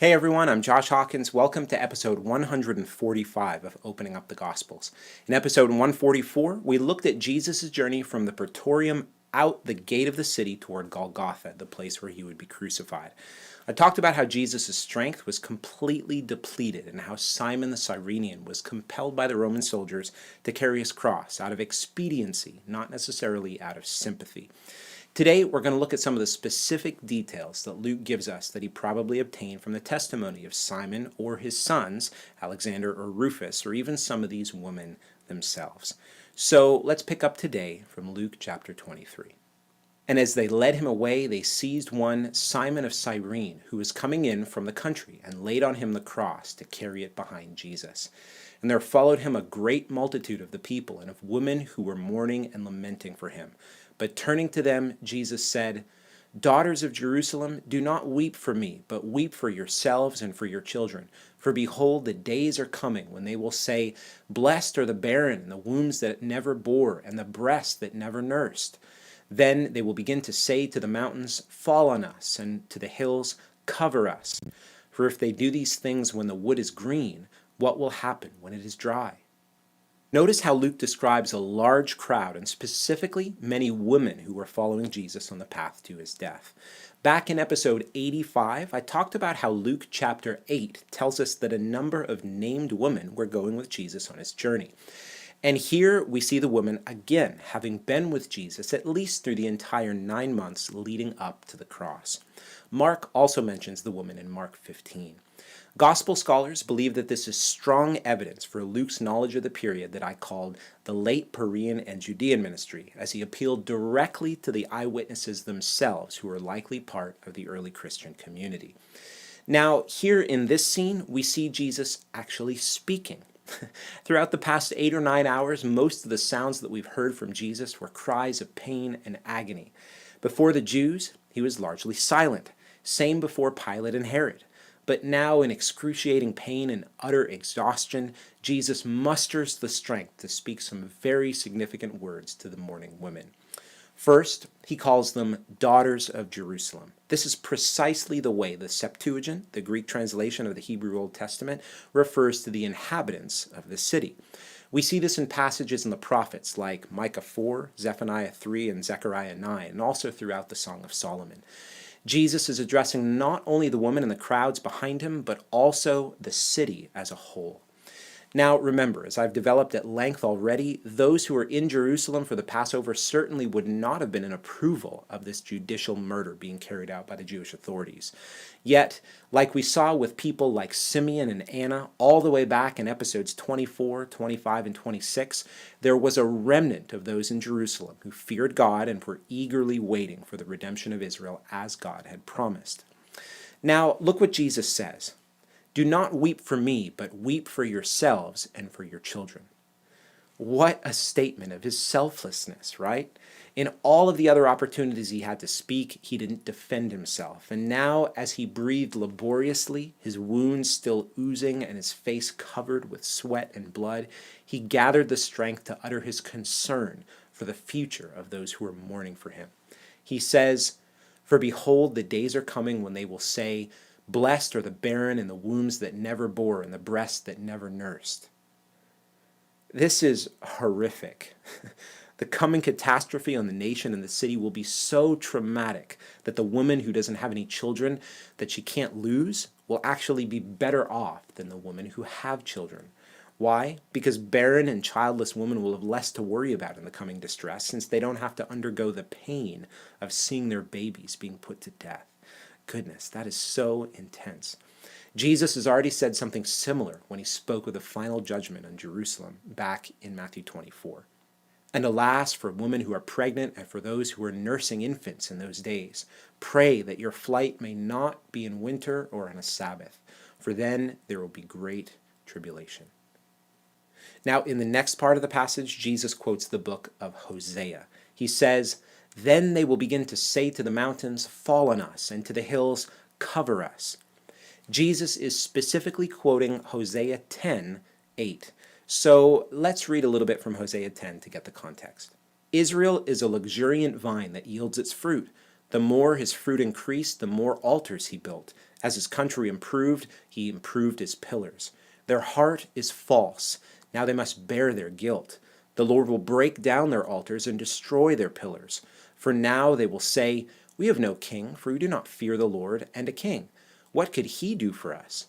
Hey everyone, I'm Josh Hawkins. Welcome to episode 145 of Opening Up the Gospels. In episode 144, we looked at Jesus' journey from the Praetorium out the gate of the city toward Golgotha, the place where he would be crucified. I talked about how Jesus' strength was completely depleted and how Simon the Cyrenian was compelled by the Roman soldiers to carry his cross out of expediency, not necessarily out of sympathy. Today, we're going to look at some of the specific details that Luke gives us that he probably obtained from the testimony of Simon or his sons, Alexander or Rufus, or even some of these women themselves. So let's pick up today from Luke chapter 23. And as they led him away, they seized one, Simon of Cyrene, who was coming in from the country, and laid on him the cross to carry it behind Jesus. And there followed him a great multitude of the people and of women who were mourning and lamenting for him. But turning to them, Jesus said, "Daughters of Jerusalem, do not weep for me, but weep for yourselves and for your children. For behold, the days are coming when they will say, 'Blessed are the barren, and the wombs that never bore, and the breasts that never nursed.' Then they will begin to say to the mountains, 'Fall on us,' and to the hills, 'Cover us.' For if they do these things when the wood is green, what will happen when it is dry?" Notice how Luke describes a large crowd, and specifically many women who were following Jesus on the path to his death. Back in episode 85, I talked about how Luke chapter 8 tells us that a number of named women were going with Jesus on his journey. And here we see the women again having been with Jesus at least through the entire 9 months leading up to the cross. Mark also mentions the woman in Mark 15. Gospel scholars believe that this is strong evidence for Luke's knowledge of the period that I called the late Perean and Judean ministry, as he appealed directly to the eyewitnesses themselves who were likely part of the early Christian community. Now, here in this scene, we see Jesus actually speaking. Throughout the past 8 or 9 hours, most of the sounds that we've heard from Jesus were cries of pain and agony. Before the Jews, he was largely silent. Same before Pilate and Herod. But now, in excruciating pain and utter exhaustion, Jesus musters the strength to speak some very significant words to the mourning women. First, he calls them daughters of Jerusalem. This is precisely the way the Septuagint, the Greek translation of the Hebrew Old Testament, refers to the inhabitants of the city. We see this in passages in the prophets like Micah 4, Zephaniah 3, and Zechariah 9, and also throughout the Song of Solomon. Jesus is addressing not only the woman and the crowds behind him, but also the city as a whole. Now remember, as I've developed at length already, those who were in Jerusalem for the Passover certainly would not have been in approval of this judicial murder being carried out by the Jewish authorities. Yet, like we saw with people like Simeon and Anna, all the way back in episodes 24, 25, and 26, there was a remnant of those in Jerusalem who feared God and were eagerly waiting for the redemption of Israel as God had promised. Now, look what Jesus says. "Do not weep for me, but weep for yourselves and for your children." What a statement of his selflessness, right? In all of the other opportunities he had to speak, he didn't defend himself. And now, as he breathed laboriously, his wounds still oozing and his face covered with sweat and blood, he gathered the strength to utter his concern for the future of those who were mourning for him. He says, "For behold, the days are coming when they will say, 'Blessed are the barren and the wombs that never bore and the breasts that never nursed.'" This is horrific. The coming catastrophe on the nation and the city will be so traumatic that the woman who doesn't have any children that she can't lose will actually be better off than the women who have children. Why? Because barren and childless women will have less to worry about in the coming distress, since they don't have to undergo the pain of seeing their babies being put to death. Goodness, that is so intense. Jesus has already said something similar when he spoke of the final judgment on Jerusalem back in Matthew 24. "And alas, for women who are pregnant and for those who are nursing infants in those days, pray that your flight may not be in winter or on a Sabbath, for then there will be great tribulation." Now, in the next part of the passage, Jesus quotes the book of Hosea. He says, "Then they will begin to say to the mountains, 'Fall on us,' and to the hills, 'Cover us.'" Jesus is specifically quoting Hosea 10:8. So let's read a little bit from Hosea 10 to get the context. "Israel is a luxuriant vine that yields its fruit. The more his fruit increased, the more altars he built. As his country improved, he improved his pillars. Their heart is false. Now they must bear their guilt. The Lord will break down their altars and destroy their pillars. For now they will say, "We have no king, for we do not fear the Lord and a king. What could he do for us?"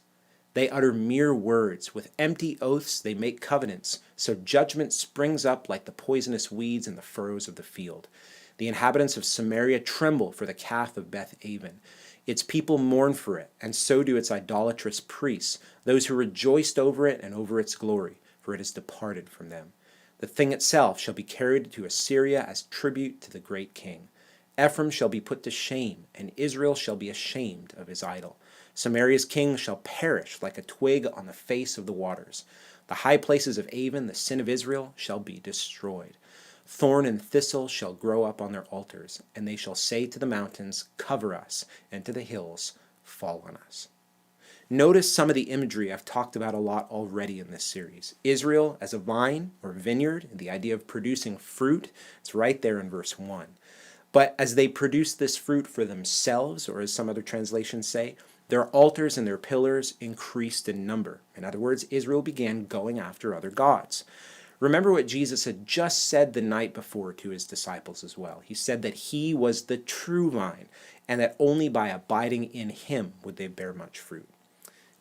They utter mere words. With empty oaths they make covenants. So judgment springs up like the poisonous weeds in the furrows of the field. The inhabitants of Samaria tremble for the calf of Beth-aven. Its people mourn for it, and so do its idolatrous priests, those who rejoiced over it and over its glory, for it has departed from them. The thing itself shall be carried to Assyria as tribute to the great king. Ephraim shall be put to shame, and Israel shall be ashamed of his idol. Samaria's king shall perish like a twig on the face of the waters. The high places of Aven, the sin of Israel, shall be destroyed. Thorn and thistle shall grow up on their altars, and they shall say to the mountains, "Cover us," and to the hills, "Fall on us." Notice some of the imagery I've talked about a lot already in this series. Israel as a vine or vineyard, the idea of producing fruit, it's right there in verse 1. But as they produce this fruit for themselves, or as some other translations say, their altars and their pillars increased in number. In other words, Israel began going after other gods. Remember what Jesus had just said the night before to his disciples as well. He said that he was the true vine, and that only by abiding in him would they bear much fruit.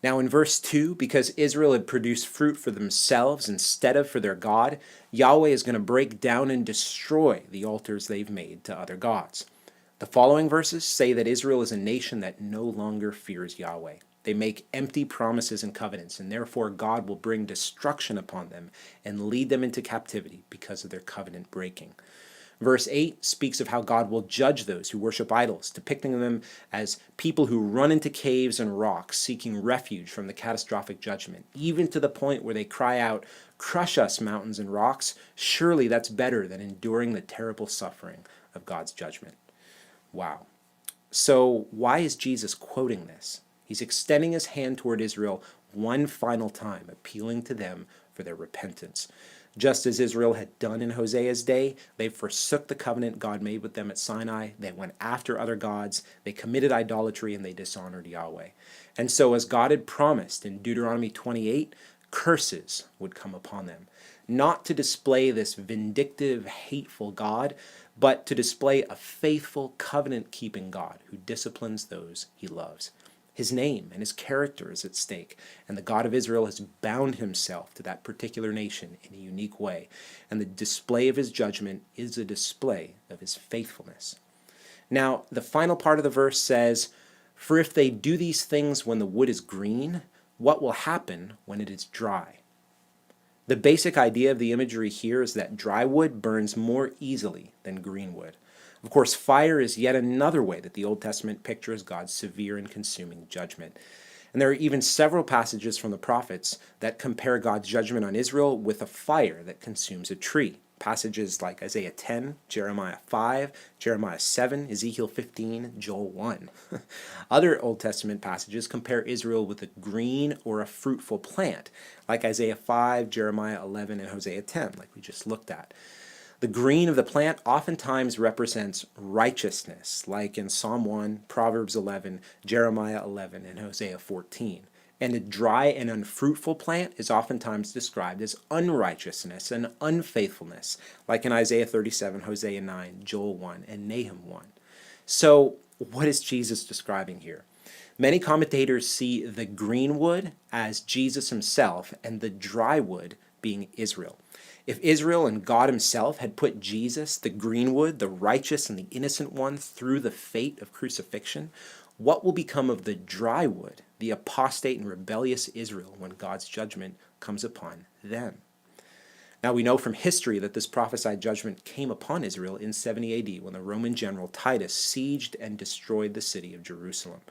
Now in verse 2, because Israel had produced fruit for themselves instead of for their God, Yahweh is going to break down and destroy the altars they've made to other gods. The following verses say that Israel is a nation that no longer fears Yahweh. They make empty promises and covenants, and therefore God will bring destruction upon them and lead them into captivity because of their covenant breaking. Verse 8 speaks of how God will judge those who worship idols, depicting them as people who run into caves and rocks, seeking refuge from the catastrophic judgment, even to the point where they cry out, "Crush us, mountains and rocks." Surely that's better than enduring the terrible suffering of God's judgment. Wow. So why is Jesus quoting this? He's extending his hand toward Israel one final time, appealing to them for their repentance. Just as Israel had done in Hosea's day, they forsook the covenant God made with them at Sinai. They went after other gods. They committed idolatry and they dishonored Yahweh. And so as God had promised in Deuteronomy 28, curses would come upon them. Not to display this vindictive, hateful God, but to display a faithful, covenant-keeping God who disciplines those he loves. His name and his character is at stake, and the God of Israel has bound himself to that particular nation in a unique way, and the display of his judgment is a display of his faithfulness. Now, the final part of the verse says, "For if they do these things when the wood is green, what will happen when it is dry?" The basic idea of the imagery here is that dry wood burns more easily than green wood. Of course, fire is yet another way that the Old Testament pictures God's severe and consuming judgment. And there are even several passages from the prophets that compare God's judgment on Israel with a fire that consumes a tree. Passages like Isaiah 10, Jeremiah 5, Jeremiah 7, Ezekiel 15, Joel 1. Other Old Testament passages compare Israel with a green or a fruitful plant, like Isaiah 5, Jeremiah 11, and Hosea 10, like we just looked at. The green of the plant oftentimes represents righteousness, like in Psalm 1, Proverbs 11, Jeremiah 11, and Hosea 14. And a dry and unfruitful plant is oftentimes described as unrighteousness and unfaithfulness, like in Isaiah 37, Hosea 9, Joel 1, and Nahum 1. So, what is Jesus describing here? Many commentators see the green wood as Jesus himself and the dry wood being Israel. If Israel and God himself had put Jesus, the green wood, the righteous and the innocent one, through the fate of crucifixion, what will become of the dry wood, the apostate and rebellious Israel, when God's judgment comes upon them? Now we know from history that this prophesied judgment came upon Israel in 70 AD when the Roman general Titus sieged and destroyed the city of Jerusalem.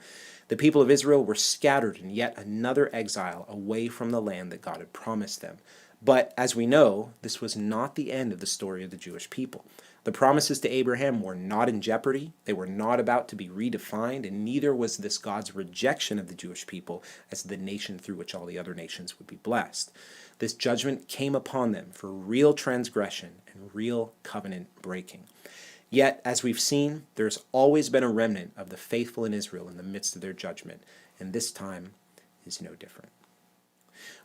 The people of Israel were scattered in yet another exile away from the land that God had promised them. But as we know, this was not the end of the story of the Jewish people. The promises to Abraham were not in jeopardy, they were not about to be redefined, and neither was this God's rejection of the Jewish people as the nation through which all the other nations would be blessed. This judgment came upon them for real transgression and real covenant breaking. Yet, as we've seen, there's always been a remnant of the faithful in Israel in the midst of their judgment, and this time is no different.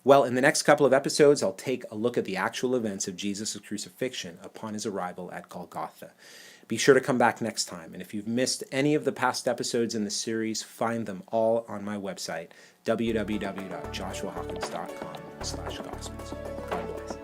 Well, in the next couple of episodes, I'll take a look at the actual events of Jesus' crucifixion upon his arrival at Golgotha. Be sure to come back next time, and if you've missed any of the past episodes in the series, find them all on my website, www.joshuahawkins.com/gospels. God bless.